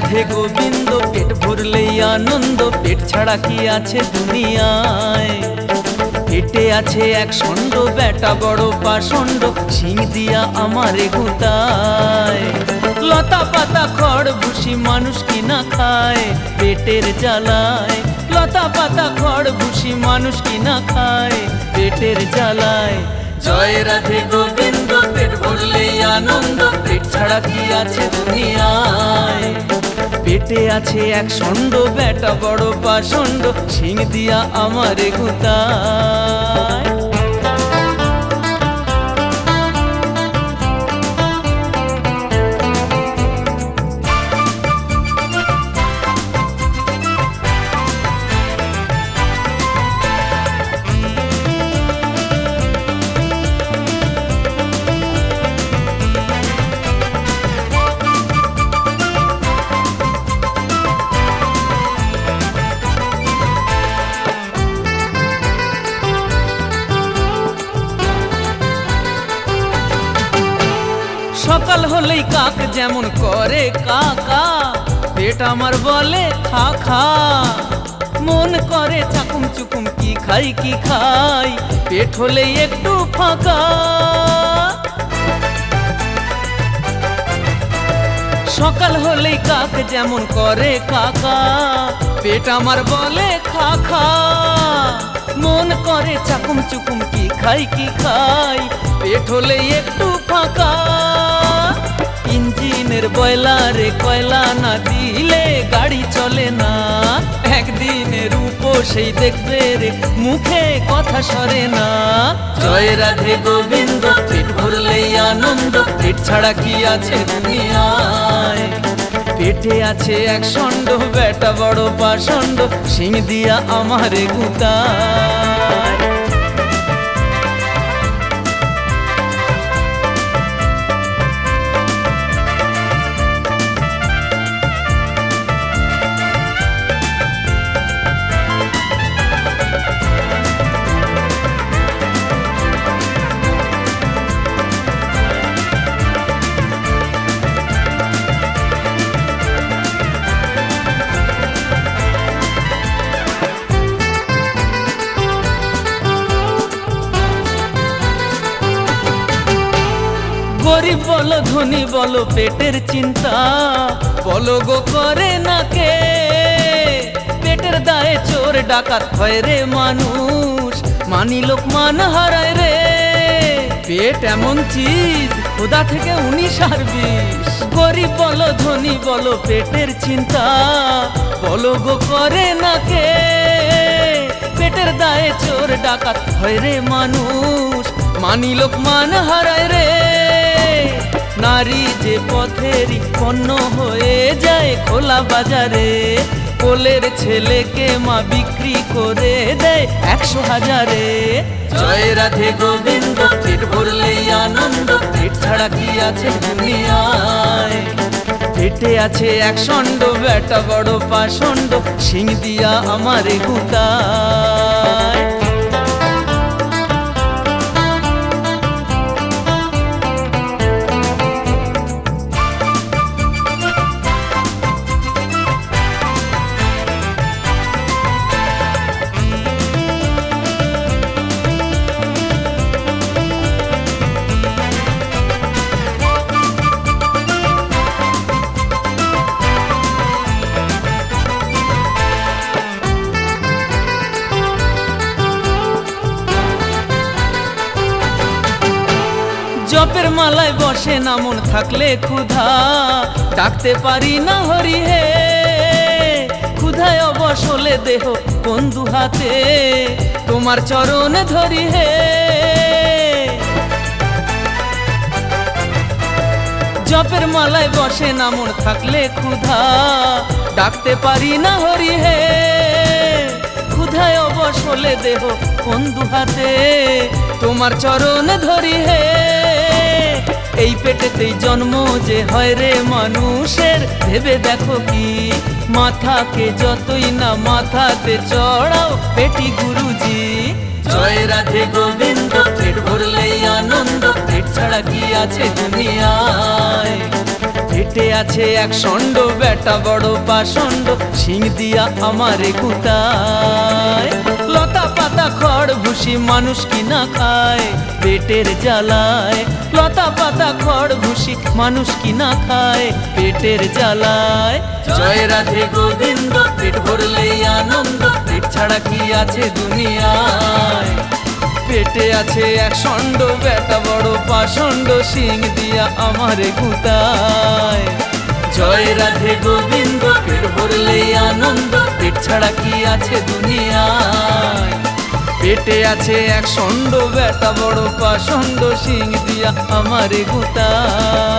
রাধে গোবিন্দ পেট ভরলেই আনন্দ, পেট ছাড়া কি আছে দুনিয়ায়। পেটে আছে এক ষণ্ড বেটা বড় পাষণ্ড, শিং দিয়া আমারে গুতায়। লতা পাতা খড় ভুসি মানুষ কি না খায় পেটের জ্বালায়। লতা পাতা খড় ভুসি মানুষ কি না খায় পেটের জ্বালায়। জয় রাধে গোবিন্দ পেট ভরলেই আনন্দ, পেট ছাড়া কি আছে দুনিয়ায়। পেটে আছে এক ষণ্ড বেটা বড় পাষণ্ড, শিং দিয়া আমারে গুতায়। সকাল হলেই কাক যেমন করে কা কা, পেট আমার বলে খা খা। মন করে চাকুম চুকুম কি খাই কি খাই, পেট হলেই একটু ফাঁকা। সকাল হলেই কাক যেমন করে কা কা, পেট আমার বলে খা খা। মন করে চাকুম চুকুম কি খাই কি খাই, পেট হলেই একটু ফাঁকা। ইঞ্জিনের বয়লারে কয়লা না দিলে গাড়ি চলে না। একদিনের উপসেই দেখবে রে মুখে কথা সরে না। জয় রাধে গোবিন্দ পেট ভরলেই আনন্দ, পেট ছাড়া কি আছে দুনিয়ায়। পেটে আছে এক ষণ্ড বেটা বড় পাষণ্ড, শিং দিয়া আমারে গুতায়। গরিব বলো ধনী বলো পেটের চিন্তা, বলো গো করে না কে। পেটের দায়ে চোর ডাকাত হয় রে মানুষ, মানি লোক মান হারায় রে। পেট এমন চিজ খোদা থেকে 19 আর 20। গরিব বলো ধনী বলো পেটের চিন্তা, বলো গো করে না কে। পেটের দায়ে চোর ডাকাত হয় রে মানুষ, মানি লোক মান হারায় রে। নারী যে পথেরই পণ্য হয়ে যায় খোলা বাজারে, কোলের ছেলেকে মা বিক্রি করে দেয় 100 হাজারে। জয় রাধে গোবিন্দ পেট ভরলেই আনন্দ, পেট ছাড়া কি আছে দুনিয়ায়। পেটে আছে এক ষণ্ড বেটা বড় পাষণ্ড, শিং দিয়া আমারে গুতায়। জপের মালায় বসে না মন থাকলে ক্ষুধা, ডাকতে পারি না হরি হে। ক্ষুধায় অবশ হলে দেহ কোন দুহাতে, তোমার চরণ ধরি হে। জপের মালায় বসে না মন থাকলে ক্ষুধা, ডাকতে পারি না হরি হে। ক্ষুধায় অবশ হলে দেহ কোন দুহাতে, তোমার চরণ ধরি হে। এই পেটেতেই জন্ম যে হয় রে মানুষের, ভেবে দেখো কি। মাথাকে যতই না মাথাতে চড়াও পেটি গুরুজি। জয় রাধে গোবিন্দ পেট ভরলেই আনন্দ, পেট ছাড়া কি আছে দুনিয়ায়। পেটে আছে এক ষণ্ড বেটা বড় পাষণ্ড শিং দিয়া আমারে গুতায় লতা পাতা খড় ভুসি মানুষ কি না খায় পেটের জ্বালায় লতা পাতা খড় ভুসি মানুষ কি না খায় পেটের জ্বালায় জয় রাধে গোবিন্দ পেট ভরলেই আনন্দ পেট ছাড়া কি আছে দুনিয়ায় পেটে আছে এক ষণ্ড বেটা বড় পাষণ্ড শিং দিয়া আমারে গুতায় জয় রাধে গোবিন্দ পেট ভরলেই আনন্দ পেট ছাড়া কি আছে দুনিয়ায় পেটে আছে এক ষণ্ড বেটা বড় পাষণ্ড শিং দিয়া আমারে গুতায়।